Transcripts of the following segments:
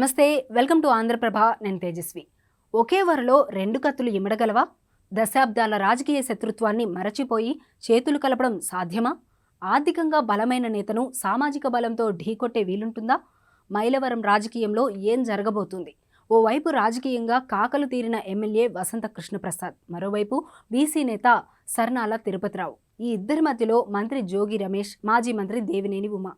నమస్తే, welcome to Andhraprabha. నేను తేజస్వి. ఒకే వరలో రెండు కత్తులు ఇమడగలవా? దశాబ్దాల రాజకీయ శత్రుత్వాన్ని మరచిపోయి చేతులు కలపడం సాధ్యమా? ఆర్థికంగా బలమైన నేతను సామాజిక బలంతో ఢీకొట్టే వీలుంటుందా? మైలవరం రాజకీయంలో ఏం జరగబోతుంది? ఓవైపు రాజకీయంగా కాకలు తీరిన ఎమ్మెల్యే వసంత కృష్ణప్రసాద్, మరోవైపు బీసీ నేత సర్నాల తిరుపతిరావు. ఈ ఇద్దరి మధ్యలో మంత్రి జోగి రమేష్, మాజీ మంత్రి దేవినేని ఉమ.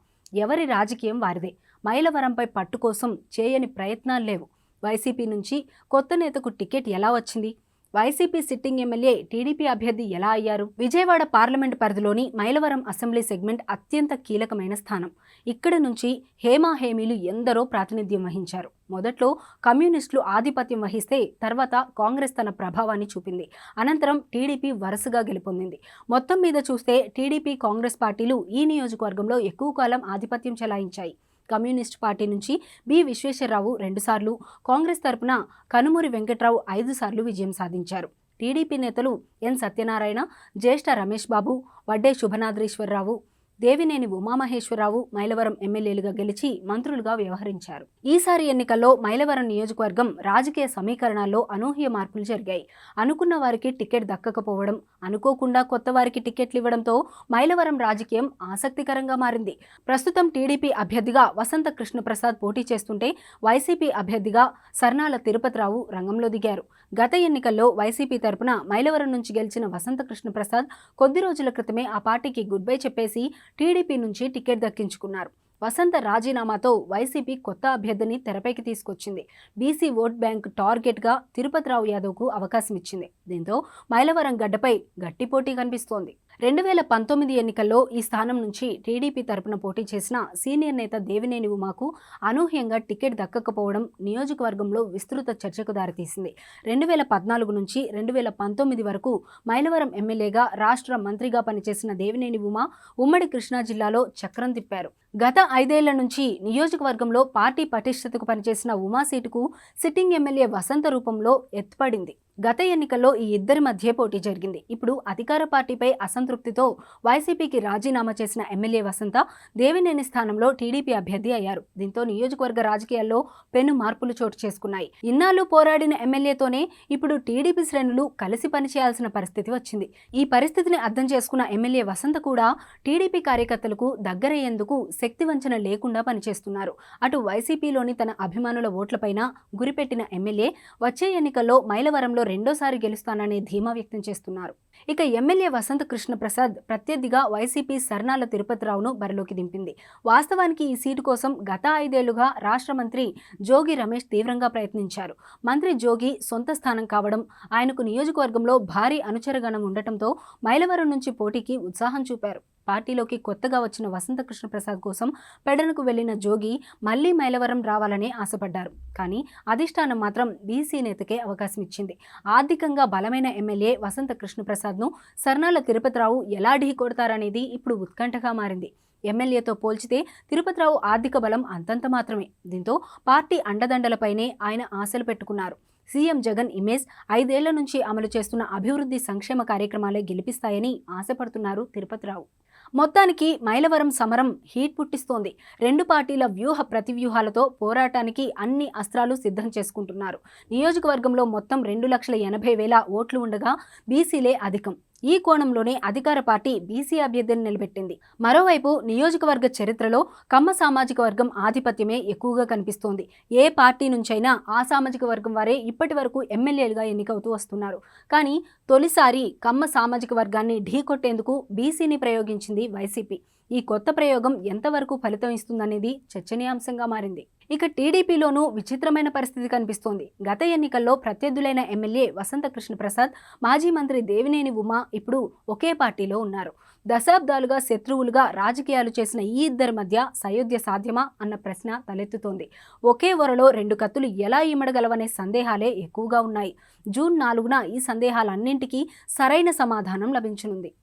ఎవరి రాజకీయం వారిదే. మైలవరంపై పట్టు కోసం చేయని ప్రయత్నాలు లేవు. వైసీపీ నుంచి కొత్త నేతకు టికెట్ ఎలా వచ్చింది? వైసీపీ సిట్టింగ్ ఎమ్మెల్యే టీడీపీ అభ్యర్థి ఎలా అయ్యారు? విజయవాడ పార్లమెంట్ పరిధిలోని మైలవరం అసెంబ్లీ సెగ్మెంట్ అత్యంత కీలకమైన స్థానం. ఇక్కడ నుంచి హేమీలు ఎందరో ప్రాతినిధ్యం వహించారు. మొదట్లో కమ్యూనిస్టులు ఆధిపత్యం వహిస్తే తర్వాత కాంగ్రెస్ తన ప్రభావాన్ని చూపింది. అనంతరం టీడీపీ వరుసగా గెలుపొందింది. మొత్తం మీద చూస్తే టీడీపీ, కాంగ్రెస్ పార్టీలు ఈ నియోజకవర్గంలో ఎక్కువ కాలం ఆధిపత్యం చెలాయించాయి. కమ్యూనిస్ట్ పార్టీ నుంచి బి విశ్వేశ్వరరావు 2 సార్లు, కాంగ్రెస్ తరపున కనుమూరి వెంకట్రావు 5 సార్లు విజయం సాధించారు. టీడీపీ నేతలు ఎన్ సత్యనారాయణ, జ్యేష్ఠ రమేష్ బాబు, వడ్డే శుభనాద్రీశ్వరరావు, దేవినేని ఉమామహేశ్వరరావు మైలవరం ఎమ్మెల్యేలుగా గెలిచి మంత్రులుగా వ్యవహరించారు. ఈసారి ఎన్నికల్లో మైలవరం నియోజకవర్గం రాజకీయ సమీకరణాల్లో అనూహ్య మార్పులు జరిగాయి. అనుకున్న వారికి టికెట్ దక్కకపోవడం, అనుకోకుండా కొత్త వారికి టికెట్లు ఇవ్వడంతో మైలవరం రాజకీయం ఆసక్తికరంగా మారింది. ప్రస్తుతం టీడీపీ అభ్యర్థిగా వసంత కృష్ణప్రసాద్ పోటీ చేస్తుంటే వైసీపీ అభ్యర్థిగా సర్నాల తిరుపతిరావు రంగంలో దిగారు. గత ఎన్నికల్లో వైసీపీ తరపున మైలవరం నుంచి గెలిచిన వసంత కృష్ణప్రసాద్ కొద్ది రోజుల క్రితమే ఆ పార్టీకి గుడ్ బై చెప్పేసి టీడీపీ నుంచి టికెట్ దక్కించుకున్నారు. వసంత రాజీనామాతో వైసీపీ కొత్త అభ్యర్థిని తెరపైకి తీసుకొచ్చింది. బీసీ ఓట్ బ్యాంక్ టార్గెట్గా తిరుపతిరావు యాదవ్కు అవకాశం ఇచ్చింది. దీంతో మైలవరం గడ్డపై గట్టి పోటీ కనిపిస్తోంది. 2019 ఎన్నికల్లో ఈ స్థానం నుంచి టీడీపీ తరపున పోటీ చేసిన సీనియర్ నేత దేవినేని ఉమాకు అనూహ్యంగా టికెట్ దక్కకపోవడం నియోజకవర్గంలో విస్తృత చర్చకు దారితీసింది. 2014 నుంచి 2019 వరకు మైలవరం ఎమ్మెల్యేగా, రాష్ట్ర మంత్రిగా పనిచేసిన దేవినేని ఉమా ఉమ్మడి కృష్ణా జిల్లాలో చక్రం తిప్పారు. గత 5 ఏళ్ల నుంచి నియోజకవర్గంలో పార్టీ పటిష్టతకు పనిచేసిన ఉమా సీటుకు సిట్టింగ్ ఎమ్మెల్యే వసంత రూపంలో ఎత్తుపడింది. గత ఎన్నికల్లో ఈ ఇద్దరి మధ్య పోటీ జరిగింది. ఇప్పుడు అధికార పార్టీపై అసంతృప్తితో వైసీపీకి రాజీనామా చేసిన ఎమ్మెల్యే వసంత దేవినేని స్థానంలో టీడీపీ అభ్యర్థి అయ్యారు. దీంతో నియోజకవర్గ రాజకీయాల్లో పెను మార్పులు చోటు చేసుకున్నాయి. ఇన్నాళ్లు పోరాడిన ఎమ్మెల్యేతోనే ఇప్పుడు టీడీపీ శ్రేణులు కలిసి పనిచేయాల్సిన పరిస్థితి వచ్చింది. ఈ పరిస్థితిని అర్థం చేసుకున్న ఎమ్మెల్యే వసంత కూడా టీడీపీ కార్యకర్తలకు దగ్గరయ్యేందుకు శక్తి వంచన లేకుండా పనిచేస్తున్నారు. అటు వైసీపీలోని తన అభిమానుల ఓట్లపైన గురిపెట్టిన ఎమ్మెల్యే వచ్చే ఎన్నికల్లో మైలవరంలో రెండోసారి గెలుస్తాననే ధీమా వ్యక్తం చేస్తున్నారు. ఇక ఎమ్మెల్యే వసంత కృష్ణప్రసాద్ ప్రత్యర్థిగా వైసీపీ సర్నాల తిరుపతిరావును బరిలోకి దింపింది. వాస్తవానికి ఈ సీటు కోసం గత 5 ఏళ్లుగా రాష్ట్ర మంత్రి జోగి రమేష్ తీవ్రంగా ప్రయత్నించారు. మంత్రి జోగి సొంత స్థానం కావడం, ఆయనకు నియోజకవర్గంలో భారీ అనుచరగణం ఉండటంతో మైలవరం నుంచి పోటీకి ఉత్సాహం చూపారు. పార్టీలోకి కొత్తగా వచ్చిన వసంత కృష్ణప్రసాద్ కోసం పెడనకు వెళ్లిన జోగి మళ్లీ మైలవరం రావాలనే ఆశపడ్డారు. కానీ అధిష్టానం మాత్రం బీసీ నేతకే అవకాశం ఇచ్చింది. ఆర్థికంగా బలమైన ఎమ్మెల్యే వసంత కృష్ణప్రసాద్ను సర్నాల తిరుపతిరావు ఎలా ఢీకొడతారనేది ఇప్పుడు ఉత్కంఠగా మారింది. ఎమ్మెల్యేతో పోల్చితే తిరుపతిరావు ఆర్థిక బలం అంతంత మాత్రమే. దీంతో పార్టీ అండదండలపైనే ఆయన ఆశలు పెట్టుకున్నారు. సీఎం జగన్ ఇమేజ్, 5 ఏళ్ల నుంచి అమలు చేస్తున్న అభివృద్ధి సంక్షేమ కార్యక్రమాలే గెలిపిస్తాయని ఆశపడుతున్నారు తిరుపతిరావు. మొత్తానికి మైలవరం సమరం హీట్ పుట్టిస్తోంది. రెండు పార్టీల వ్యూహ ప్రతివ్యూహాలతో పోరాటానికి అన్ని అస్త్రాలు సిద్ధం చేసుకుంటున్నారు. నియోజకవర్గంలో మొత్తం 2,80,000 ఓట్లు ఉండగా బీసీలే అధికం. ఈ కోణంలోనే అధికార పార్టీ బీసీ అభ్యర్థిని నిలబెట్టింది. మరోవైపు నియోజకవర్గ చరిత్రలో కమ్మ సామాజిక వర్గం ఆధిపత్యమే ఎక్కువగా కనిపిస్తోంది. ఏ పార్టీ నుంచైనా ఆ సామాజిక వర్గం వారే ఇప్పటి వరకు ఎమ్మెల్యేలుగా ఎన్నికవుతూ వస్తున్నారు. కానీ తొలిసారి కమ్మ సామాజిక వర్గాన్ని ఢీకొట్టేందుకు బీసీని ప్రయోగించింది వైసీపీ. ఈ కొత్త ప్రయోగం ఎంతవరకు ఫలితం ఇస్తుందనేది చర్చనీయాంశంగా మారింది. ఇక టీడీపీలోనూ విచిత్రమైన పరిస్థితి కనిపిస్తోంది. గత ఎన్నికల్లో ప్రత్యర్థులైన ఎమ్మెల్యే వసంత కృష్ణప్రసాద్, మాజీ మంత్రి దేవినేని ఉమా ఇప్పుడు ఒకే పార్టీలో ఉన్నారు. దశాబ్దాలుగా శత్రువులుగా రాజకీయాలు చేసిన ఈ ఇద్దరి మధ్య సయోధ్య సాధ్యమా అన్న ప్రశ్న తలెత్తుతోంది. ఒకే వరలో రెండు కత్తులు ఎలా ఇమడగలవనే సందేహాలే ఎక్కువగా ఉన్నాయి. జూన్ 4న ఈ సందేహాలన్నింటికీ సరైన సమాధానం లభించనుంది.